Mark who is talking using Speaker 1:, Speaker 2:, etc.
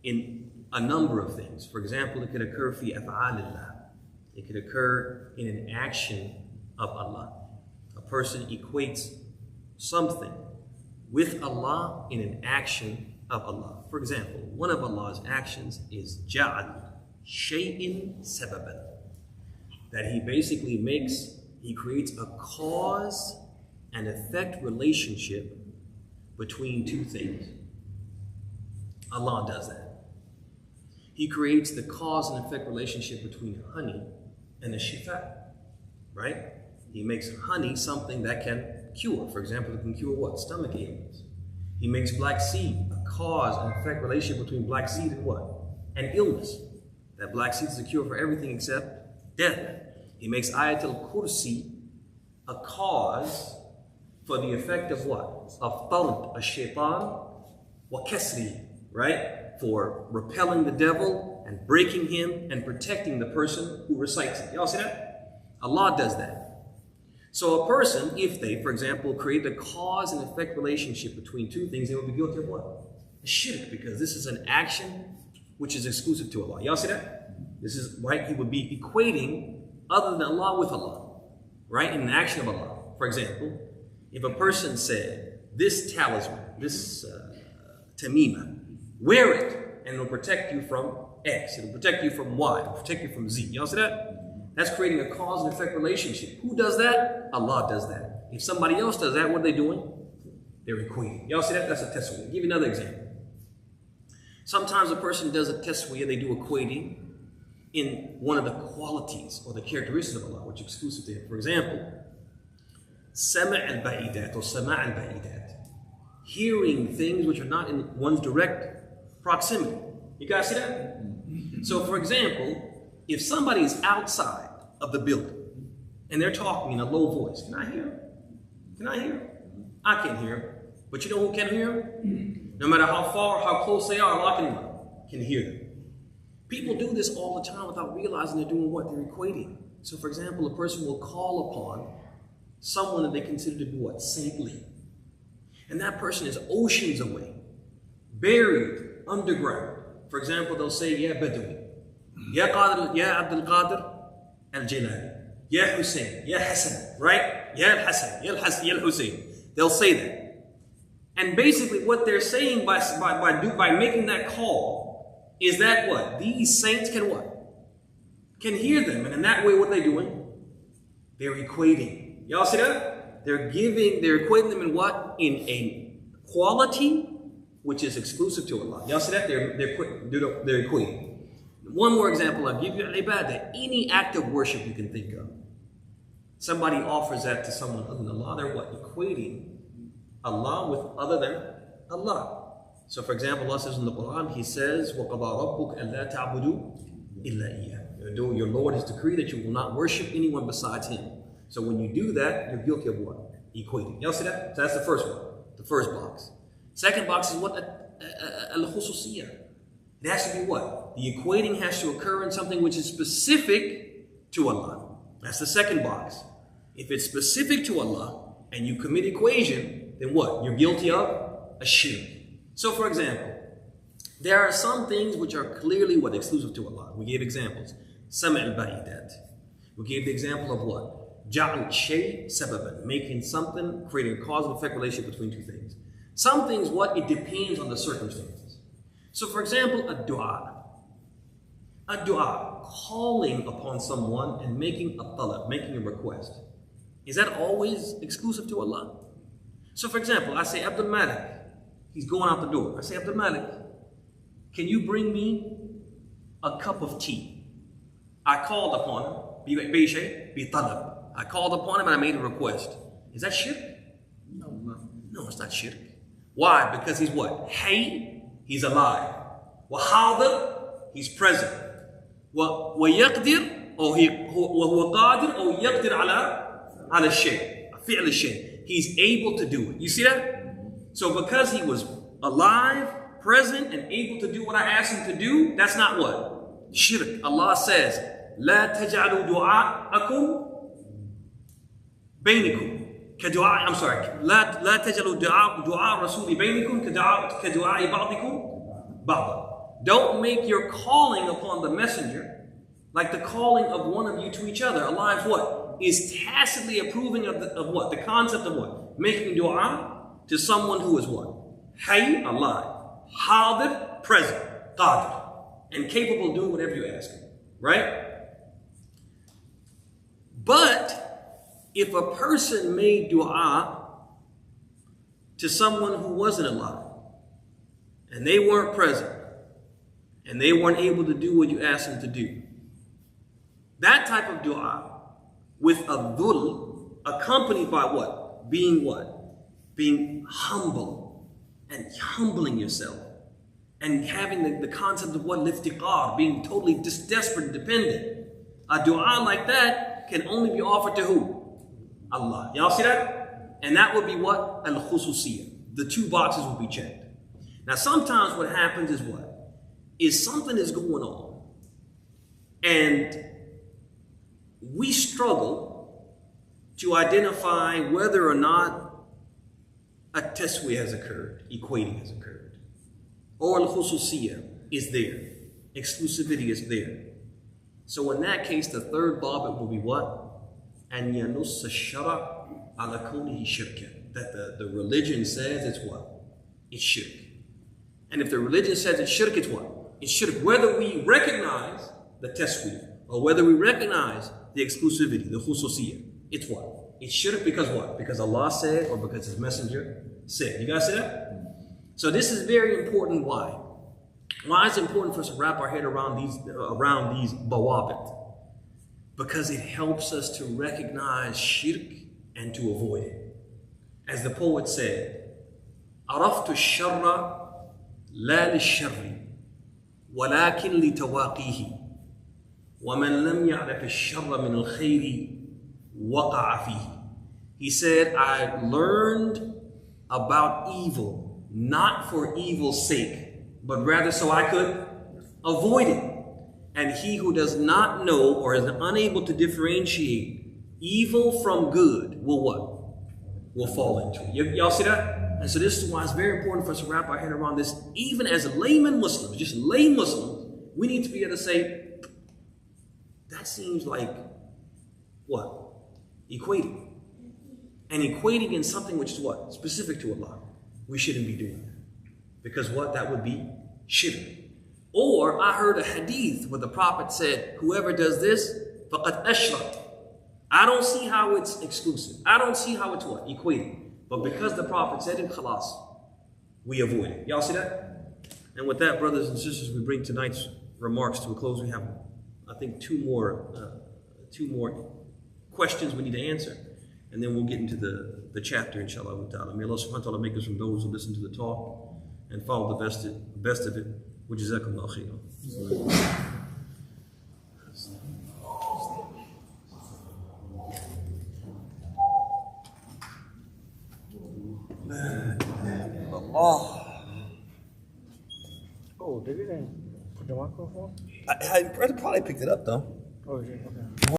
Speaker 1: in a number of things. For example, it could occur fi af'alillah. It could occur in an action of Allah. A person equates something with Allah in an action of Allah. For example, one of Allah's actions is ja'al shay'in sababan. That he basically creates a cause and effect relationship between two things. Allah does that. He creates the cause and effect relationship between honey and the shifa, right? He makes honey something that can cure. For example, it can cure what? Stomach ailments. He makes black seed a cause and effect relationship between black seed and what? And illness. That black seed is a cure for everything except death. He makes Ayatul Kursi a cause for the effect of what? Of tard ash-shaytan wa kasri, right? For repelling the devil and breaking him and protecting the person who recites it. Y'all see that? Allah does that. So a person, if they, for example, create a cause and effect relationship between two things, they will be guilty of what? A shirk, because this is an action which is exclusive to Allah. Y'all see that? This is right. He would be equating other than Allah with Allah, right? In an action of Allah. For example, if a person said, this talisman, this tamima, wear it and it'll protect you from X, it'll protect you from Y, it'll protect you from Z. Y'all see that? That's creating a cause and effect relationship. Who does that? Allah does that. If somebody else does that, what are they doing? They're equating. Y'all see that? That's a taswiyah. I'll give you another example. Sometimes a person does a taswiyah, they do equating in one of the qualities or the characteristics of Allah, which is exclusive to Him. For example, sama' al-ba'idat or sama' al-ba'idat. Hearing things which are not in one's direct proximity. You guys see that? So for example, if somebody is outside of the building and they're talking in a low voice, can I hear him? Can I hear him? I can't hear him. But you know who can hear him? No matter how far, how close they are, Allah can hear them. People do this all the time without realizing they're doing what? They're equating. So for example, a person will call upon someone that they consider to be what? Saintly. And that person is oceans away, buried underground. For example, they'll say, Ya Badawi, Ya Qadir, Ya Abdul Qadir al-Jilani, Ya Hussein, Ya Hassan, right? Ya al-Hassan, Ya al-Hassan, Ya al-Hussein. They'll say that. And basically what they're saying by making that call is that what? These saints can what? Can hear them. And in that way, what are they doing? They're equating. Y'all see that? They're equating them in what? In a quality which is exclusive to Allah. Y'all see that? They're equating. One more example I'll give you, ibadah. Any act of worship you can think of. Somebody offers that to someone other than Allah, they're what? Equating Allah with other than Allah. So for example, Allah says in the Quran, He says, وَقَضَى رَبُّكَ أَلَّا تَعْبُدُوا إِلَّا إِيَّهُ. Your Lord has decreed that you will not worship anyone besides Him. So when you do that, you're guilty of what? Equating. Y'all see that? So that's the first one, the first box. Second box is what? Al-khususiyah. It has to be what? The equating has to occur in something which is specific to Allah. That's the second box. If it's specific to Allah and you commit equation, then what? You're guilty of a shirk. So for example, there are some things which are clearly what? Exclusive to Allah. We gave examples. Sama' al-ba'idat. We gave the example of what? Ja'al shay sababan. Making something, creating a cause and effect relationship between two things. Some things, what? It depends on the circumstances. So for example, a dua. A dua, calling upon someone and making a talab, making a request. Is that always exclusive to Allah? So for example, I say, Abdul Malik, he's going out the door. I say, Abdul Malik, can you bring me a cup of tea? I called upon him, bi talab. I called upon him and I made a request. Is that shirk? No, it's not shirk. Why? Because he's what? Hayy, he's alive. Wa hadir, he's present. Wa yaqdir, or huwa qadir, or yaqdir ala shay, fi'l shay. He's able to do it. You see that? So because he was alive, present, and able to do what I asked him to do, that's not what? Shirk. Allah says, لا تجعلوا دعاءكم بينكم كدعاء. I'm sorry. لا تجعلوا دعاء الرسول بينكم كدعاء بعضكم بعضا. Don't make your calling upon the messenger like the calling of one of you to each other. Allah is what? Is tacitly approving of what? The concept of what? Making dua to someone who is what? Hayy, alive. Hadir, present. Qadir. And capable of doing whatever you ask him. Right? But if a person made dua to someone who wasn't alive, and they weren't present, and they weren't able to do what you asked them to do, that type of dua with a dhul accompanied by what? Being what? Being humble and humbling yourself and having the concept of what? Liftiqar, being totally desperate and dependent. A dua like that can only be offered to who? Allah. Y'all see that? And that would be what? Al-khususiyah. The two boxes will be checked. Now sometimes what happens is what? Is something is going on and we struggle to identify whether or not a taswiyah has occurred, equating has occurred, or al-khususiyah is there, exclusivity is there. So in that case, the third dabit will be what? أن ينص الشرع على كونه شركا. That the religion says it's what? It's shirk. And if the religion says it's shirk, it's what? It's shirk. Whether we recognize the taswiyah or whether we recognize the exclusivity, the khususiyah, it's what? It's shirk because what? Because Allah said or because His Messenger said. You guys see that? So this is very important. Why? Why is it important for us to wrap our head around these bawabit? Because it helps us to recognize shirk and to avoid it. As the poet said, عرفت الشر لا للشر ولكن لتواقيه ومن لم يعرف الشر من الخير وقع فيه. He said, I learned about evil not for evil's sake, but rather so I could avoid it. And he who does not know or is unable to differentiate evil from good will what? Will fall into it. Y'all see that? And so this is why it's very important for us to wrap our head around this. Even as layman Muslims, just lay Muslims, we need to be able to say, that seems like what? Equating. And equating in something which is what? Specific to Allah. We shouldn't be doing that. Because what? That would be shirk. Or I heard a hadith where the Prophet said, whoever does this, faqad ashrak. I don't see how it's exclusive. I don't see how it's what? Equating. But because the Prophet said it, khalas, we avoid it. Y'all see that? And with that, brothers and sisters, we bring tonight's remarks to a close. We have, I think, two more questions we need to answer. And then we'll get into the chapter, inshallah. May Allah subhanahu wa ta'ala make us from those who listen to the talk and follow the best of it. وجزاكم الله خيرا. Oh, did it? Put the microphone? I probably picked it up though. Oh, okay.